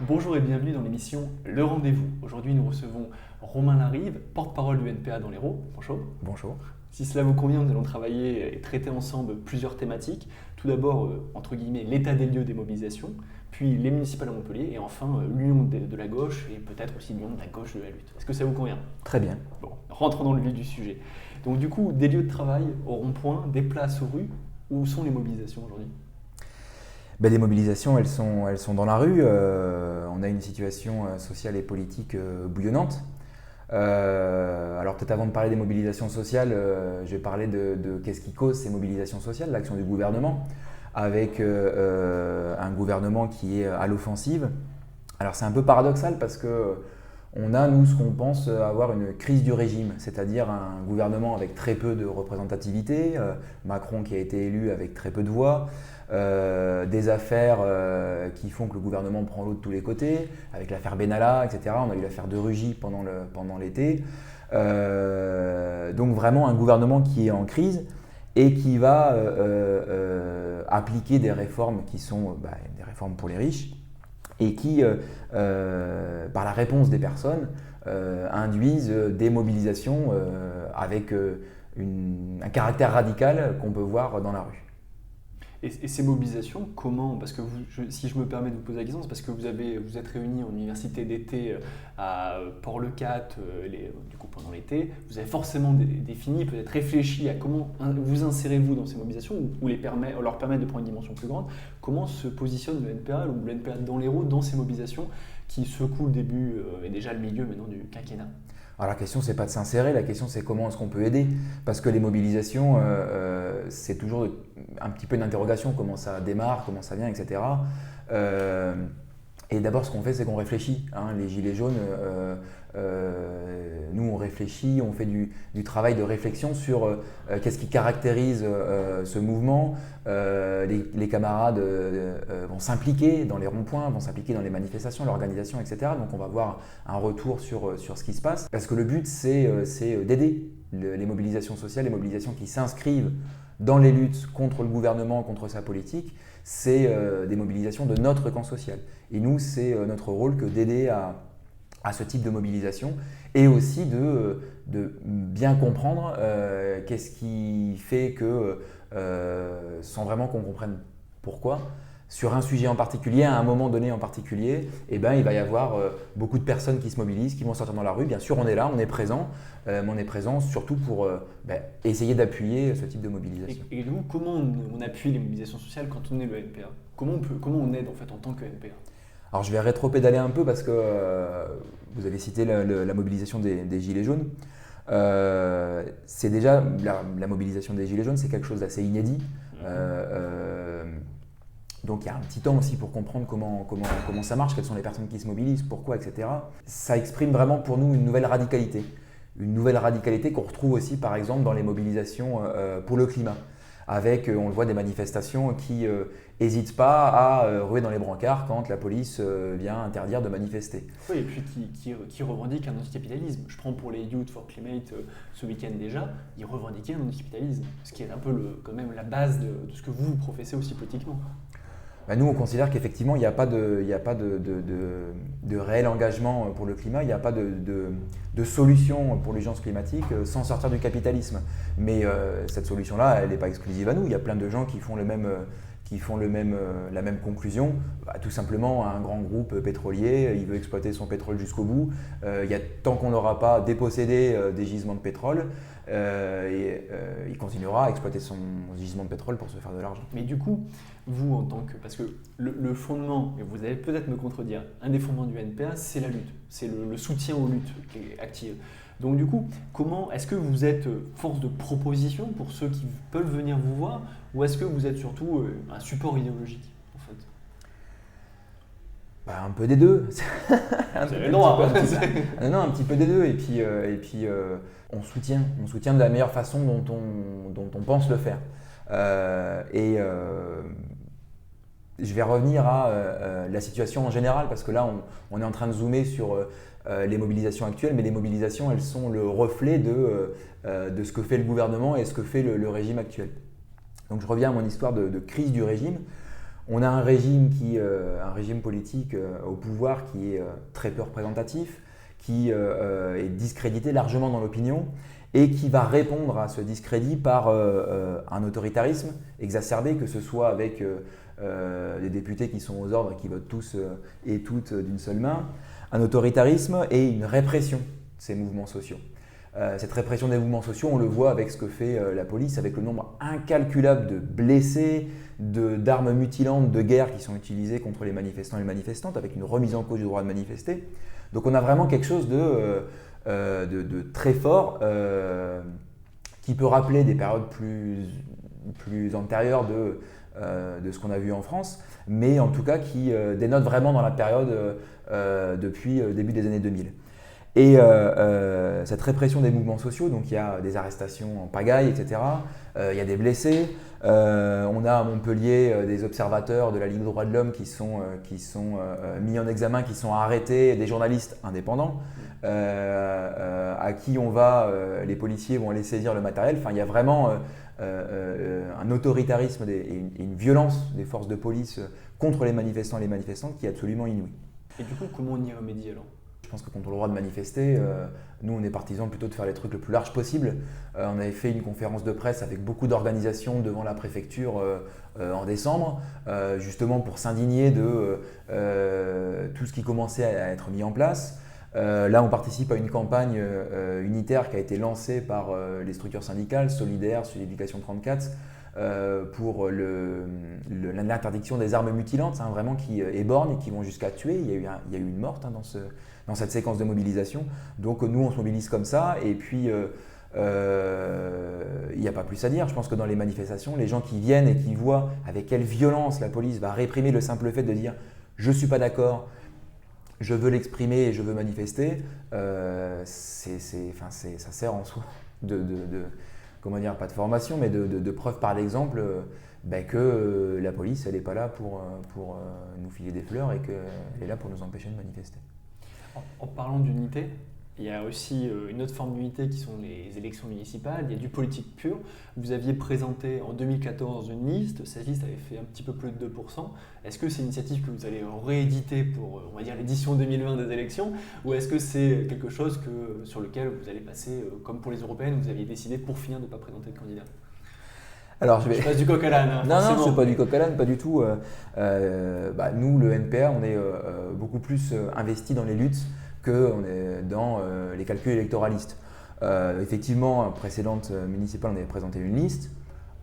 Bonjour et bienvenue dans l'émission Le Rendez-vous. Aujourd'hui, nous recevons Romain Larive, porte-parole du NPA dans l'Hérault. Bonjour. Bonjour. Si cela vous convient, nous allons travailler et traiter ensemble plusieurs thématiques. Tout d'abord, entre guillemets, l'état des lieux des mobilisations, puis les municipales à Montpellier, et enfin l'union de la gauche et peut-être aussi l'union de la gauche de la lutte. Est-ce que ça vous convient? Très bien. Bon, rentrons dans le vif du sujet. Donc du coup, des lieux de travail au rond-point, des places aux rues, où sont les mobilisations aujourd'hui? Les mobilisations, elles sont dans la rue. On a une situation sociale et politique bouillonnante. Alors peut-être avant de parler des mobilisations sociales, je vais parler de qu'est-ce qui cause ces mobilisations sociales, l'action du gouvernement, avec un gouvernement qui est à l'offensive. Alors c'est un peu paradoxal parce que on a, nous, ce qu'on pense avoir une crise du régime, c'est-à-dire un gouvernement avec très peu de représentativité, Macron qui a été élu avec très peu de voix, des affaires qui font que le gouvernement prend l'eau de tous les côtés, avec l'affaire Benalla, etc. On a eu l'affaire de Rugy pendant l'été. Donc vraiment un gouvernement qui est en crise et qui va appliquer des réformes qui sont des réformes pour les riches et qui, par la réponse des personnes, induisent des mobilisations avec un caractère radical qu'on peut voir dans la rue. Et ces mobilisations, comment? Parce que si je me permets de vous poser la question, c'est parce que vous êtes réunis en université d'été à Port-le-Cat, du coup pendant l'été. Vous avez forcément défini, peut-être réfléchi à comment vous insérez-vous dans ces mobilisations ou leur permettre de prendre une dimension plus grande. Comment se positionne le NPA ou le NPA dans l'Hérault dans ces mobilisations qui secouent le début et déjà le milieu maintenant du quinquennat? Alors la question, c'est pas de s'insérer, la question, c'est comment est-ce qu'on peut aider. Parce que les mobilisations, c'est toujours un petit peu une interrogation, comment ça démarre, comment ça vient, etc. Et d'abord, ce qu'on fait, c'est qu'on réfléchit. Les Gilets jaunes, nous, on réfléchit, on fait du travail de réflexion sur qu'est-ce qui caractérise ce mouvement. Les camarades vont s'impliquer dans les ronds-points, vont s'impliquer dans les manifestations, l'organisation, etc. Donc, on va avoir un retour sur ce qui se passe. Parce que le but, c'est d'aider les mobilisations sociales, les mobilisations qui s'inscrivent dans les luttes contre le gouvernement, contre sa politique. C'est des mobilisations de notre camp social. Et nous, c'est notre rôle que d'aider à ce type de mobilisation et aussi de bien comprendre qu'est-ce qui fait que, sans vraiment qu'on comprenne pourquoi, sur un sujet en particulier, à un moment donné en particulier, il va y avoir beaucoup de personnes qui se mobilisent, qui vont sortir dans la rue. Bien sûr, on est là, on est présent, mais on est présent surtout pour essayer d'appuyer ce type de mobilisation. Et nous, comment on appuie les mobilisations sociales quand on est le NPA? Comment on aide en fait en tant que NPA? Alors je vais rétro-pédaler un peu parce que vous avez cité la mobilisation des Gilets jaunes. C'est déjà la mobilisation des Gilets jaunes, c'est quelque chose d'assez inédit. Donc il y a un petit temps aussi pour comprendre comment ça marche, quelles sont les personnes qui se mobilisent, pourquoi, etc. Ça exprime vraiment pour nous une nouvelle radicalité. Une nouvelle radicalité qu'on retrouve aussi par exemple dans les mobilisations pour le climat. Avec, on le voit, des manifestations qui n'hésitent pas à ruer dans les brancards quand la police vient interdire de manifester. Oui, et puis qui revendiquent un anticapitalisme. Je prends pour les Youth for Climate ce week-end déjà, ils revendiquaient un anticapitalisme, ce qui est un peu quand même la base de ce que vous professez aussi politiquement. Nous, on considère qu'effectivement, il n'y a pas de réel engagement pour le climat, il n'y a pas de solution pour l'urgence climatique sans sortir du capitalisme. Mais cette solution-là, elle n'est pas exclusive à nous. Il y a plein de gens qui font la même conclusion. Tout simplement, un grand groupe pétrolier, il veut exploiter son pétrole jusqu'au bout. Tant qu'on n'aura pas dépossédé des gisements de pétrole, il continuera à exploiter son gisement de pétrole pour se faire de l'argent. Mais du coup, vous en tant que… Parce que le fondement, et vous allez peut-être me contredire, un des fondements du NPA, c'est la lutte, c'est le soutien aux luttes qui est active. Donc du coup, est-ce que vous êtes force de proposition pour ceux qui peuvent venir vous voir, ou est-ce que vous êtes surtout un support idéologique en fait? Un peu des deux. Un petit peu des deux. Et puis on soutient de la meilleure façon dont on pense le faire. Je vais revenir à la situation en général parce que là, on est en train de zoomer sur les mobilisations actuelles, mais les mobilisations, elles sont le reflet de ce que fait le gouvernement et ce que fait le régime actuel. Donc je reviens à mon histoire de crise du régime. On a un régime politique au pouvoir qui est très peu représentatif, qui est discrédité largement dans l'opinion et qui va répondre à ce discrédit par un autoritarisme exacerbé, que ce soit avec des députés qui sont aux ordres et qui votent tous et toutes d'une seule main, un autoritarisme et une répression de ces mouvements sociaux. Cette répression des mouvements sociaux, on le voit avec ce que fait la police, avec le nombre incalculable de blessés, d'armes mutilantes, de guerre qui sont utilisées contre les manifestants et les manifestantes, avec une remise en cause du droit de manifester. Donc on a vraiment quelque chose de très fort qui peut rappeler des périodes plus antérieures de ce qu'on a vu en France, mais en tout cas qui dénote vraiment dans la période depuis le début des années 2000. Et cette répression des mouvements sociaux, donc il y a des arrestations en pagaille, etc. Il y a des blessés. On a à Montpellier des observateurs de la Ligue des droits de l'homme qui sont mis en examen, qui sont arrêtés, des journalistes indépendants à qui les policiers vont aller saisir le matériel. Enfin, il y a vraiment un autoritarisme et une violence des forces de police contre les manifestants et les manifestantes qui est absolument inouïe. Et du coup, comment on y remédie alors ? Je pense que contre le droit de manifester, nous on est partisans plutôt de faire les trucs le plus large possible. On avait fait une conférence de presse avec beaucoup d'organisations devant la préfecture en décembre, justement pour s'indigner de tout ce qui commençait à être mis en place. Là, on participe à une campagne unitaire qui a été lancée par les structures syndicales, Solidaires, Sud Éducation 34, pour l'interdiction des armes mutilantes, vraiment qui éborgnent et qui vont jusqu'à tuer. Il y a eu une morte dans cette séquence de mobilisation. Donc nous, on se mobilise comme ça. Et puis, il n'y a pas plus à dire. Je pense que dans les manifestations, les gens qui viennent et qui voient avec quelle violence la police va réprimer le simple fait de dire « je ne suis pas d'accord », je veux l'exprimer et je veux manifester, ça sert en soi comment dire, pas de formation, mais de preuve par l'exemple que la police, elle n'est pas là pour nous filer des fleurs et qu'elle est là pour nous empêcher de manifester. En parlant d'unité, il y a aussi une autre forme d'unité qui sont les élections municipales, il y a du politique pur. Vous aviez présenté en 2014 une liste, cette liste avait fait un petit peu plus de 2%. Est-ce que c'est une initiative que vous allez rééditer pour, on va dire, l'édition 2020 des élections, ou est-ce que c'est quelque chose sur lequel vous allez passer, comme pour les européennes, vous aviez décidé pour finir de ne pas présenter de candidat ? Alors, je passe du coq à l'âne. Non, c'est pas du coq à l'âne, pas du tout. Nous, le NPA, on est beaucoup plus investi dans les luttes qu'on est dans les calculs électoralistes. Effectivement, précédente municipale, on avait présenté une liste.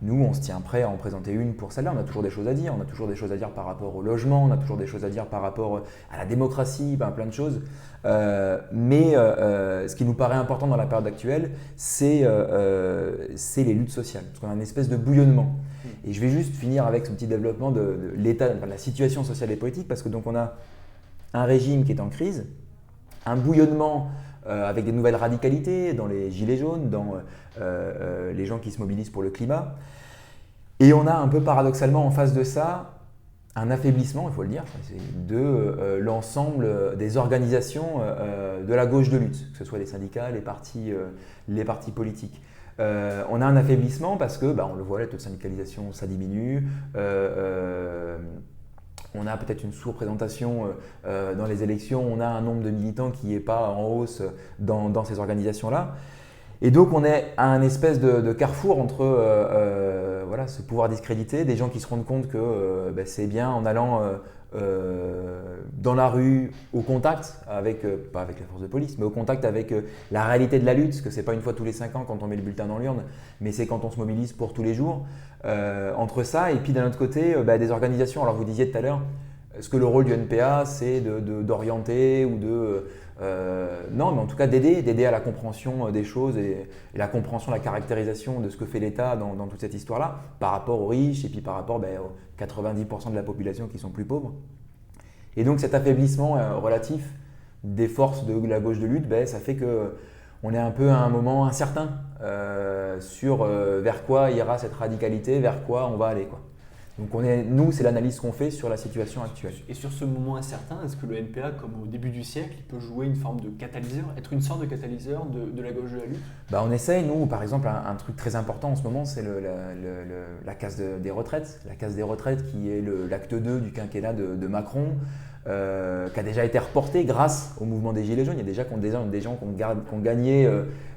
Nous, on se tient prêt à en présenter une pour celle-là. On a toujours des choses à dire. On a toujours des choses à dire par rapport au logement. On a toujours des choses à dire par rapport à la démocratie, plein de choses. Mais ce qui nous paraît important dans la période actuelle, c'est les luttes sociales. Parce qu'on a une espèce de bouillonnement. Et je vais juste finir avec ce petit développement de l'état, de la situation sociale et politique, parce que donc on a un régime qui est en crise, un bouillonnement avec des nouvelles radicalités dans les gilets jaunes, dans les gens qui se mobilisent pour le climat. Et on a un peu paradoxalement en face de ça un affaiblissement, il faut le dire, de l'ensemble des organisations de la gauche de lutte, que ce soit les syndicats, les partis politiques. On a un affaiblissement parce que, on le voit, le taux de syndicalisation, ça diminue. On a peut-être une sous-représentation dans les élections, on a un nombre de militants qui n'est pas en hausse dans ces organisations-là. Et donc on est à un espèce de carrefour entre ce pouvoir discrédité, des gens qui se rendent compte que c'est bien en allant dans la rue au contact avec, pas avec la force de police, mais au contact avec la réalité de la lutte, parce que ce n'est pas une fois tous les 5 ans quand on met le bulletin dans l'urne, mais c'est quand on se mobilise pour tous les jours. Entre ça et puis d'un autre côté, des organisations. Alors vous disiez tout à l'heure, est-ce que le rôle du NPA c'est d'orienter ou non, mais en tout cas d'aider à la compréhension des choses et la compréhension, la caractérisation de ce que fait l'État dans toute cette histoire-là par rapport aux riches et puis par rapport aux 90% de la population qui sont plus pauvres. Et donc cet affaiblissement relatif des forces de la gauche de lutte, ça fait qu'on est un peu à un moment incertain sur vers quoi ira cette radicalité, vers quoi on va aller, quoi. Donc nous, c'est l'analyse qu'on fait sur la situation actuelle. Et sur ce moment incertain, est-ce que le NPA, comme au début du siècle, il peut jouer une forme de catalyseur, être une sorte de catalyseur de la gauche de la lutte? On essaye, nous, par exemple, un truc très important en ce moment, c'est la casse des retraites. La casse des retraites qui est l'acte 2 du quinquennat de Macron, qui a déjà été reporté grâce au mouvement des Gilets jaunes. Il y a déjà des gens qui ont gagné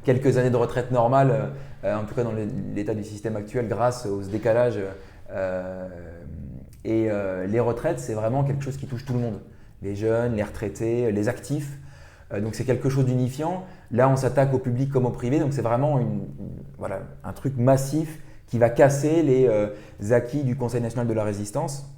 quelques années de retraite normale, en tout cas dans l'état du système actuel, grâce au décalage. Les retraites, c'est vraiment quelque chose qui touche tout le monde. Les jeunes, les retraités, les actifs. Donc c'est quelque chose d'unifiant. Là, on s'attaque au public comme au privé. Donc c'est vraiment un truc massif qui va casser les acquis du Conseil national de la résistance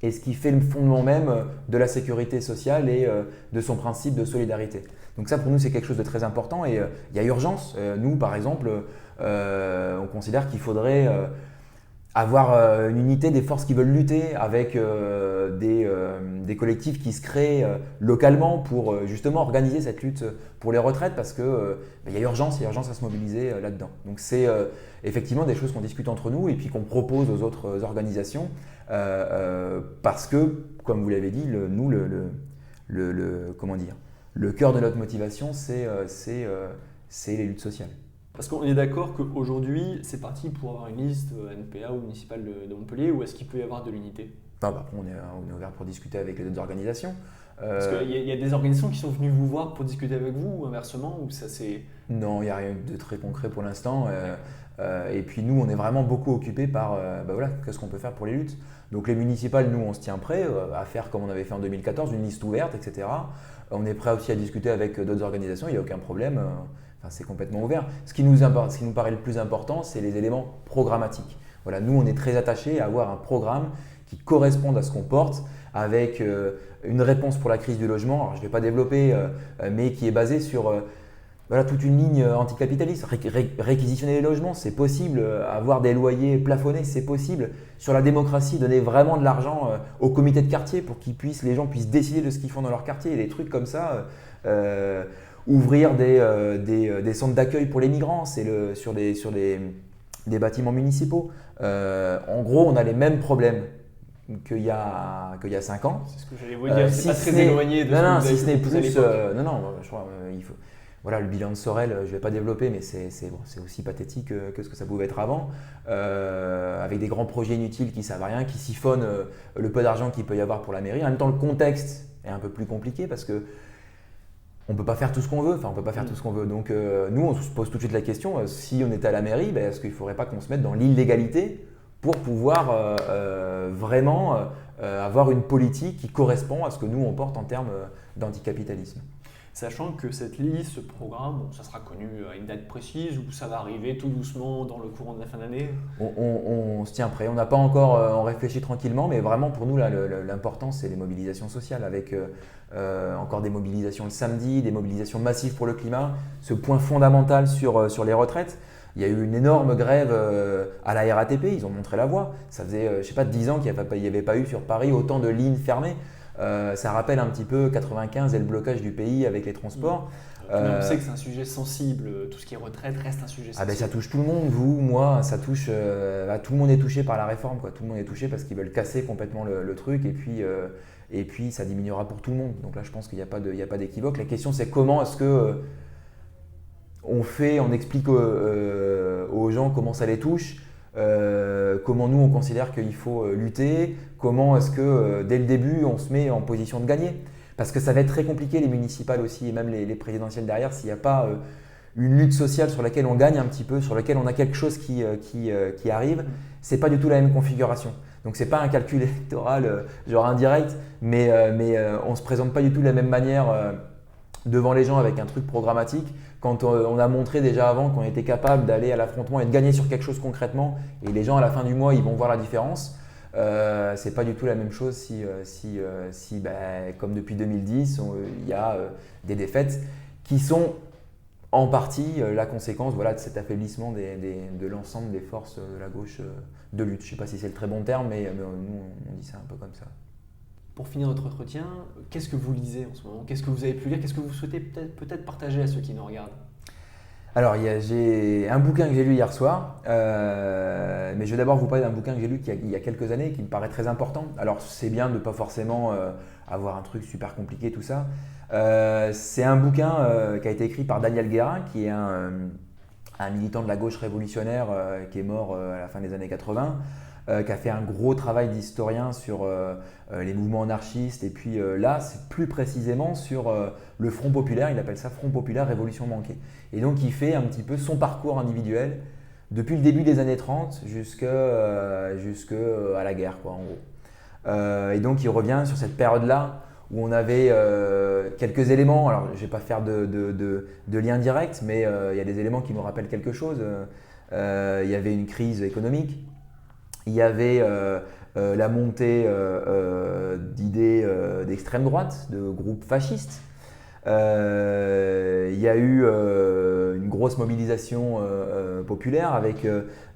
et ce qui fait le fondement même de la sécurité sociale et de son principe de solidarité. Donc ça, pour nous, c'est quelque chose de très important et il y a urgence. Nous, par exemple, on considère qu'il faudrait avoir une unité des forces qui veulent lutter avec des collectifs qui se créent localement pour justement organiser cette lutte pour les retraites parce qu'il y a urgence à se mobiliser là-dedans. Donc c'est effectivement des choses qu'on discute entre nous et puis qu'on propose aux autres organisations parce que, comme vous l'avez dit, le cœur de notre motivation, c'est les luttes sociales. Parce qu'on est d'accord qu'aujourd'hui, c'est parti pour avoir une liste NPA ou municipale de Montpellier, ou est-ce qu'il peut y avoir de l'unité? On est ouvert pour discuter avec les autres organisations. Parce qu'il y a des organisations qui sont venues vous voir pour discuter avec vous, ou inversement, ou ça c'est… Non, il n'y a rien de très concret pour l'instant. Et puis nous, on est vraiment beaucoup occupés par qu'est-ce qu'on peut faire pour les luttes. Donc les municipales, nous, on se tient prêt à faire comme on avait fait en 2014, une liste ouverte, etc. On est prêt aussi à discuter avec d'autres organisations, il n'y a aucun problème. C'est complètement ouvert. Ce qui nous paraît le plus important, c'est les éléments programmatiques. Voilà, nous, on est très attachés à avoir un programme qui corresponde à ce qu'on porte, avec une réponse pour la crise du logement. Alors, je ne vais pas développer, mais qui est basée sur toute une ligne anticapitaliste. Réquisitionner les logements, c'est possible. Avoir des loyers plafonnés, c'est possible. Sur la démocratie, donner vraiment de l'argent aux comités de quartier pour les gens puissent décider de ce qu'ils font dans leur quartier. Et des trucs comme ça. Ouvrir des centres d'accueil pour les migrants, sur des bâtiments municipaux. En gros, on a les mêmes problèmes qu'il y a 5 ans. C'est ce que j'allais vous dire, c'est pas très éloigné de ce que si ce n'est plus. je crois il faut. Voilà, le bilan de Sorel, je ne vais pas développer, mais c'est aussi pathétique que ce que ça pouvait être avant, avec des grands projets inutiles qui ne servent à rien, qui siphonnent le peu d'argent qu'il peut y avoir pour la mairie. En même temps, le contexte est un peu plus compliqué parce que on ne peut pas faire tout ce qu'on veut. Donc nous, on se pose tout de suite la question, si on était à la mairie, est-ce qu'il ne faudrait pas qu'on se mette dans l'illégalité pour pouvoir vraiment avoir une politique qui correspond à ce que nous, on porte en termes d'anticapitalisme. Sachant que cette liste, ce programme, ça sera connu à une date précise ou ça va arriver tout doucement dans le courant de la fin d'année? On se tient prêt. On n'a pas encore, on réfléchit tranquillement, mais vraiment pour nous, l'important, c'est les mobilisations sociales avec encore des mobilisations le samedi, des mobilisations massives pour le climat, ce point fondamental sur les retraites. Il y a eu une énorme grève à la RATP, ils ont montré la voie. Ça faisait, 10 ans qu'il n'y avait pas eu sur Paris autant de lignes fermées. Ça rappelle un petit peu 95 et le blocage du pays avec les transports. On sait que c'est un sujet sensible, tout ce qui est retraite reste un sujet sensible. Ça touche tout le monde, vous, moi, ça touche. Tout le monde est touché par la réforme, quoi. Tout le monde est touché parce qu'ils veulent casser complètement le truc et puis ça diminuera pour tout le monde. Donc là, je pense qu'il n'y a pas d'équivoque. La question, c'est comment est-ce que on explique aux gens comment ça les touche. Comment nous on considère qu'il faut lutter, comment est-ce que dès le début on se met en position de gagner. Parce que ça va être très compliqué les municipales aussi et même les présidentielles derrière s'il n'y a pas une lutte sociale sur laquelle on gagne un petit peu, sur laquelle on a quelque chose qui arrive. C'est pas du tout la même configuration. Donc c'est pas un calcul électoral genre indirect, mais on se présente pas du tout de la même manière devant les gens avec un truc programmatique. Quand on a montré déjà avant qu'on était capable d'aller à l'affrontement et de gagner sur quelque chose concrètement, et les gens à la fin du mois ils vont voir la différence, c'est pas du tout la même chose si comme depuis 2010 il y a des défaites qui sont en partie la conséquence de cet affaiblissement de l'ensemble des forces de la gauche de lutte. Je ne sais pas si c'est le très bon terme, mais nous on dit ça un peu comme ça. Pour finir notre entretien, qu'est-ce que vous lisez en ce moment? Qu'est-ce que vous avez pu lire? Qu'est-ce que vous souhaitez peut-être partager à ceux qui nous regardent? Alors, j'ai un bouquin que j'ai lu hier soir, mais je vais d'abord vous parler d'un bouquin que j'ai lu il y a quelques années qui me paraît très important. Alors, c'est bien de ne pas forcément avoir un truc super compliqué, tout ça. C'est un bouquin qui a été écrit par Daniel Guérin, qui est un militant de la gauche révolutionnaire qui est mort à la fin des années 80, qui a fait un gros travail d'historien sur les mouvements anarchistes et puis là, c'est plus précisément sur le Front populaire, il appelle ça Front populaire Révolution manquée. Et donc il fait un petit peu son parcours individuel depuis le début des années 30 jusqu'à la guerre, quoi, en gros. Et donc il revient sur cette période-là où on avait quelques éléments, alors je ne vais pas faire de lien direct, mais il y a des éléments qui nous rappellent quelque chose. Il y avait une crise économique, il y avait la montée d'idées d'extrême droite, de groupes fascistes. Il y a eu une grosse mobilisation populaire avec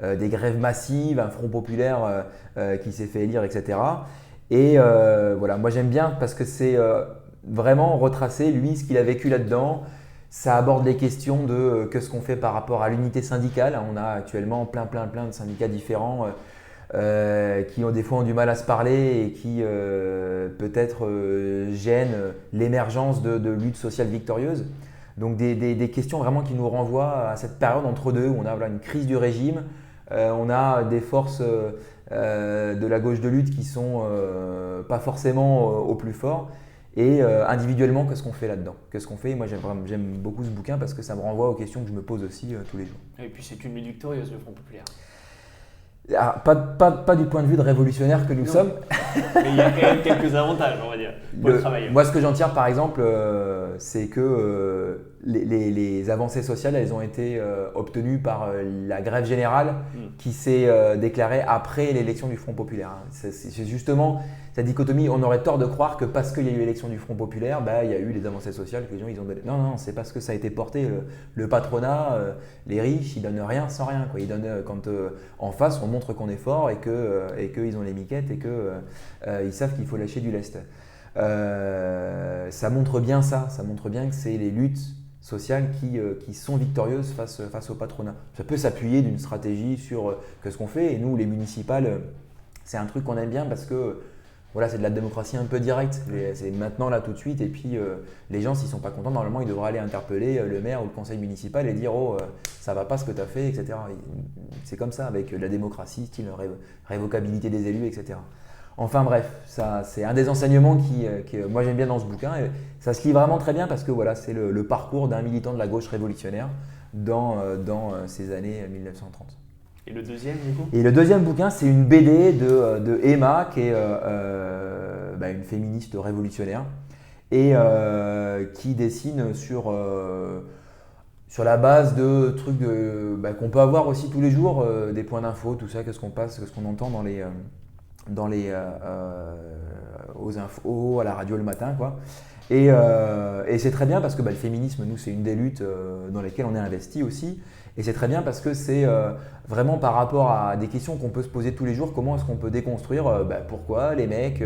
des grèves massives, un front populaire qui s'est fait élire, etc. Et voilà, moi j'aime bien parce que c'est vraiment retracer lui ce qu'il a vécu là-dedans. Ça aborde les questions de qu'est-ce qu'on fait par rapport à l'unité syndicale. On a actuellement plein de syndicats différents qui ont des fois du mal à se parler et qui peut-être gênent l'émergence de luttes sociales victorieuses. Donc des questions vraiment qui nous renvoient à cette période entre deux où on a voilà, une crise du régime, on a des forces de la gauche de lutte qui sont pas forcément au plus fort. Et individuellement, qu'est-ce qu'on fait là-dedans? Qu'est-ce qu'on fait? Moi, j'aime beaucoup ce bouquin parce que ça me renvoie aux questions que je me pose aussi tous les jours. Et puis c'est une lutte victorieuse, le Front populaire. Alors, pas du point de vue de révolutionnaire que nous sommes. Mais il y a quand même quelques avantages, on va dire, pour le travailleur. Moi, ce que j'en tire, par exemple, c'est que les avancées sociales, elles ont été obtenues par la grève générale qui s'est déclarée après l'élection du Front populaire. C'est justement cette dichotomie. On aurait tort de croire que parce qu'il y a eu l'élection du Front populaire, il y a eu les avancées sociales que les gens ils ont donné. Non, c'est parce que ça a été porté. Le patronat, les riches, ils donnent rien sans rien, quoi. Ils donnent quand en face, on montre qu'on est fort et qu'ils ont les miquettes et qu'ils savent qu'il faut lâcher du lest. Ça montre bien ça montre bien que c'est les luttes sociales qui sont victorieuses face au patronat. Ça peut s'appuyer d'une stratégie sur ce qu'on fait et nous les municipales, c'est un truc qu'on aime bien parce que voilà, c'est de la démocratie un peu directe, c'est maintenant là tout de suite et puis les gens s'ils sont pas contents, normalement ils devraient aller interpeller le maire ou le conseil municipal et dire oh ça va pas ce que tu as fait, etc. C'est comme ça avec la démocratie, style révocabilité des élus, etc. Enfin bref, ça, c'est un des enseignements que moi j'aime bien dans ce bouquin. Et ça se lit vraiment très bien parce que voilà, c'est le parcours d'un militant de la gauche révolutionnaire dans ces années 1930. Et le deuxième du coup? Et le deuxième bouquin, c'est une BD de Emma, qui est une féministe révolutionnaire et qui dessine sur la base de trucs qu'on peut avoir aussi tous les jours, des points d'info, tout ça, qu'est-ce qu'on passe, qu'est-ce qu'on entend aux infos, à la radio le matin, quoi. Et c'est très bien parce que le féminisme, nous, c'est une des luttes dans lesquelles on est investi aussi. Et c'est très bien parce que c'est vraiment par rapport à des questions qu'on peut se poser tous les jours, comment est-ce qu'on peut déconstruire pourquoi les mecs,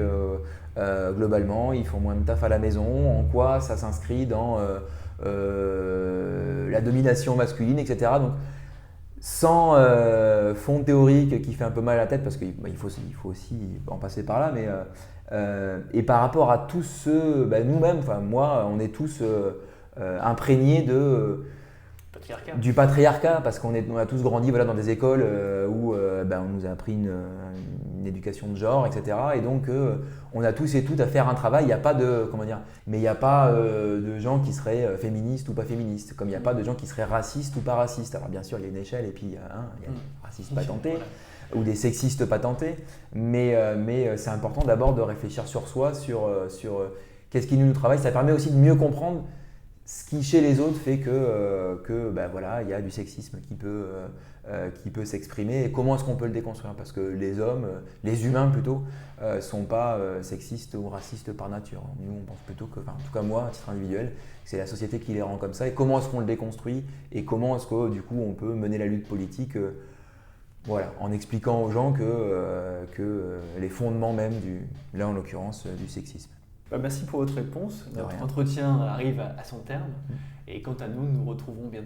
globalement, ils font moins de taf à la maison, en quoi ça s'inscrit dans la domination masculine, etc. Donc, sans fond théorique qui fait un peu mal à la tête parce qu'il faut aussi en passer par là, mais et par rapport à tous ceux, nous-mêmes, moi, on est tous imprégnés du patriarcat parce qu'on a tous grandi dans des écoles où on nous a appris une éducation de genre, etc. Et donc on a tous et toutes à faire un travail. Il n'y a pas mais il n'y a pas de gens qui seraient féministes ou pas féministes, comme il n'y a pas de gens qui seraient racistes ou pas racistes. Alors bien sûr, il y a une échelle et puis il y a des racistes patentés ou des sexistes patentés, mais c'est important d'abord de réfléchir sur soi, sur qu'est-ce qui nous travaille. Ça permet aussi de mieux comprendre ce qui chez les autres fait que il y a du sexisme qui peut s'exprimer et comment est-ce qu'on peut le déconstruire parce que les hommes, les humains plutôt, sont pas sexistes ou racistes par nature. Nous on pense plutôt que, en tout cas moi à titre individuel, c'est la société qui les rend comme ça et comment est-ce qu'on le déconstruit et comment est-ce que du coup on peut mener la lutte politique en expliquant aux gens que les fondements même là en l'occurrence du sexisme. Merci pour votre réponse. Notre entretien arrive à son terme. Et quant à nous, nous retrouvons bientôt.